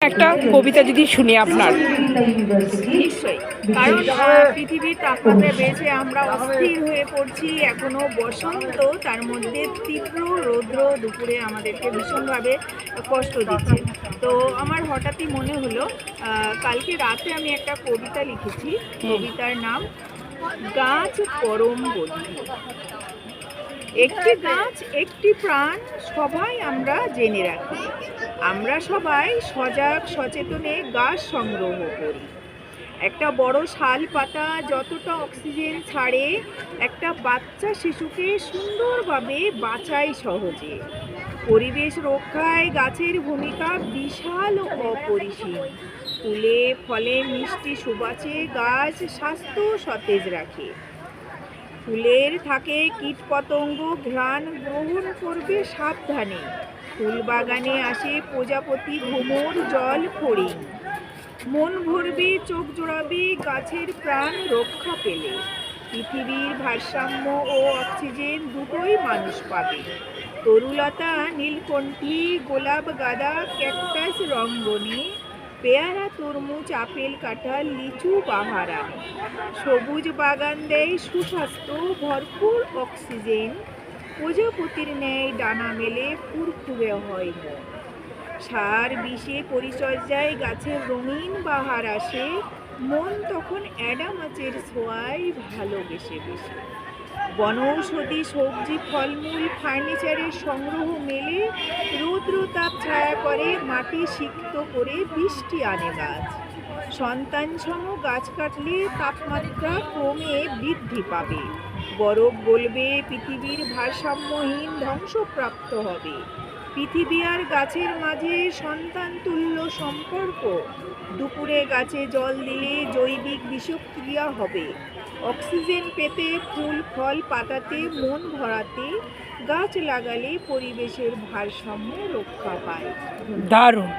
একটা কবিতা যদি শুনি আপনার। নিশ্চয়ই, কারণ পৃথিবীর তাপমাত্রা বেড়েছে, আমরা অস্থির হয়ে পড়ছি। এখনো বসন্ত, তার মধ্যে তীব্র রৌদ্র দুপুরে আমাদেরকে ভীষণভাবে কষ্ট দিচ্ছে। তো আমার হঠাৎই মনে হলো, কালকে রাতে আমি একটা কবিতা লিখেছি। কবিতার নাম গাছ পরম বন্ধু। একটি গাছ একটি প্রাণ, সবাই আমরা জেনে রাখি। আমরা সবাই সজাগ সচেতনে গাছ সংগ্রহ করি। একটা বড় শাল পাতা যতটা অক্সিজেন ছাড়ে, একটা বাচ্চা শিশুকে সুন্দরভাবে বাঁচায় সহজে। পরিবেশ রক্ষায় গাছের ভূমিকা বিশাল ও অপরিসীম। ফুলে ফলে মিষ্টি সুবাসে গাছ স্বাস্থ্য সতেজ রাখে। ফুলের থাকে কীটপতঙ্গ ঘ্রাণ গ্রহণ করবে সাবধানে। ফুল বাগানে আসে প্রজাপতি ভ্রমর জল ফড়িং। মন ভরবে চোখ জোড়াবে গাছের প্রাণ রক্ষা পেলে। পৃথিবীর ভারসাম্য ও অক্সিজেন দুটোই মানুষ পাবে। তরুলতা নীলকণ্ঠী গোলাপ গাঁদা ক্যাকটাস রঙ্গনে, পেয়ারা তরমুজ আপেল কাঁঠাল লিচু বাহারা। সবুজ বাগান দেয় সুস্বাস্থ্য ভরপুর অক্সিজেন। প্রজাপতির ন্যায় ডানা মেলে ফুরফুরে হয় মন। সার বিষে পরিচর্যায় গাছের রঙিন বাহার আসে, মন তখন অ্যাডামাচের ছোঁয়ায় ভালোবেসে বেশে। বনৌষধি সবজি ফলমূল ফার্নিচারের সংগ্রহ মেলে, রৌদ্র তাপ ছায়া করে মাটি সিক্ত করে বৃষ্টি আনে গাছ। সন্তান সম গাছ কাটলে তাপমাত্রা ক্রমে বৃদ্ধি পাবে। বরফ গলবে, পৃথিবীর ভারসাম্যহীন ধ্বংসপ্রাপ্ত হবে। পৃথিবী আর গাছের মাঝে সন্তান তুল্য সম্পর্ক। দুপুরে গাছে জল দিলে জৈবিক বিষক্রিয়া হবে। অক্সিজেন পেতে ফুল ফল পাতাতে মন ভরাতে, গাছ লাগালে পরিবেশের ভারসাম্য রক্ষা পায়। দারুণ।